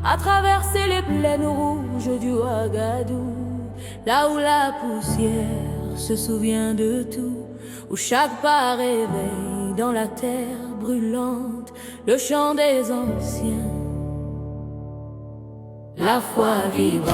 à traverser les plaines rouges du Ouagadou, là où la poussière se souvient de tout, où chaque pas réveille dans la terre brûlante le chant des anciens, la foi vivante.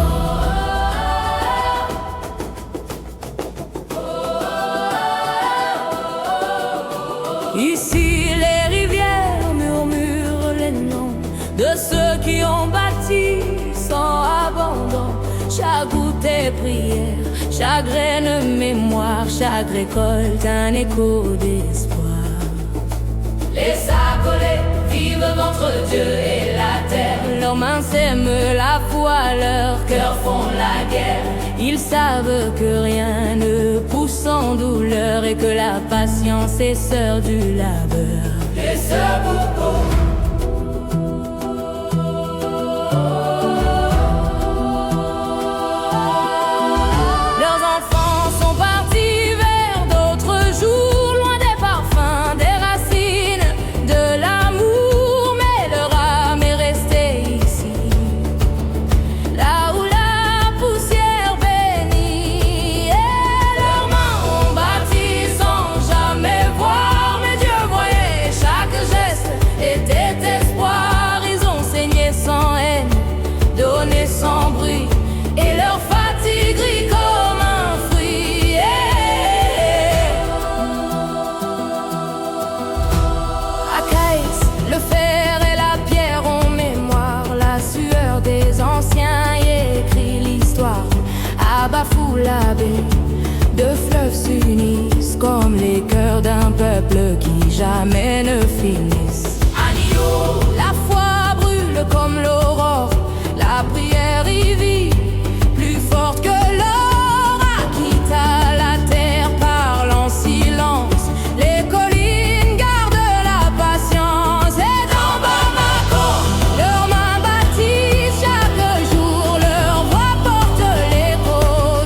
Ici les rivières murmurent les noms de ceux qui ont bâti sans abandon. Chaque goutte est prière, chaque graine mémoire, chaque récolte un écho d'espoir. Les accolés vivent entre Dieu et la terre. Leurs mains sèment la foi, leurs cœurs font la guerre. Ils savent que rien ne pousse en douleur et que la patience est sœur du labeur. Les sœurs Bobo. Leurs enfants sont partis vers d'autres jours, loin des parfums, des racines, de l'amour, mais leur âme est restée ici, là où la poussière bénit. Et leurs mains ont bâti sans jamais voir, mais Dieu voyait chaque geste était espoir. Ils ont saigné sans haine, donné sans bruit, et leur fatigue rit comme un fruit. À Caïs, le fer et la pierre ont mémoire, la sueur des anciens y écrit l'histoire. À Bafoullabé, deux fleuves s'unissent comme les cœurs d'un peuple qui jamais ne finissent. Agneau, la foi brûle comme l'aurore, la prière y vit, plus forte que l'or. Akita, la terre parle en silence, les collines gardent la patience. Et dans Bamako, leurs mains bâtissent chaque jour, leur voix porte l'écho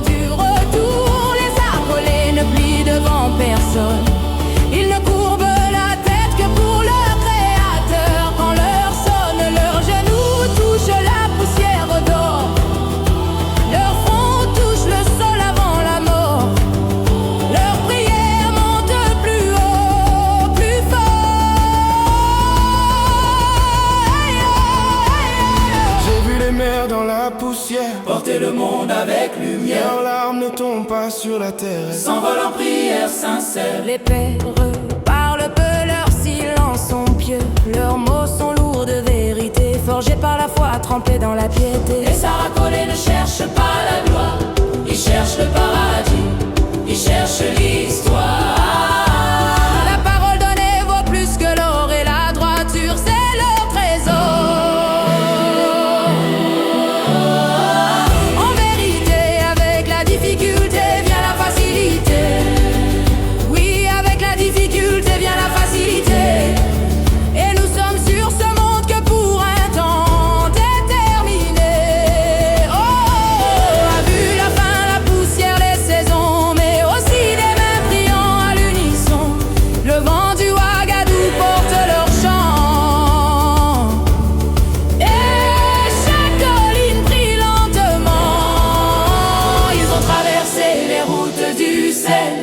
du retour. Les accolés ne plient devant personne, ils ne courbent la tête que pour leur créateur. Quand l'heure sonne, leurs genoux touchent la poussière d'or, leur front touche le sol avant la mort, leurs prières montent plus haut, plus fort. J'ai vu les mers dans la poussière Porter le monde avec lumière, leurs larmes ne tombent pas sur la terre. s'envole en prière sincère. Les pères parlent peu, leurs silences sont pieux, leurs mots sont lourds de vérité, forgés par la foi, trempés dans la piété. Les Saracolés ne cherchent pas la gloire, ils cherchent le paradis, ils cherchent l'histoire. La parole donnée vaut plus que l'or et la droiture, c'est leur trésor. En vérité, avec la difficulté vient la facilité. Oui, avec la difficulté vient la facilité. Et nous sommes sur ce monde que pour un temps déterminé. Oh, a vu la fin, la poussière, les saisons, mais aussi des mains priant à l'unisson. Le vent du Ouagadou porte leur chant, et chaque colline prie lentement. Ils ont traversé les routes du sel,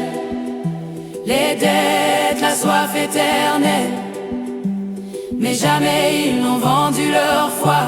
les dettes, la soif éternelle, mais jamais ils n'ont vendu leur foi.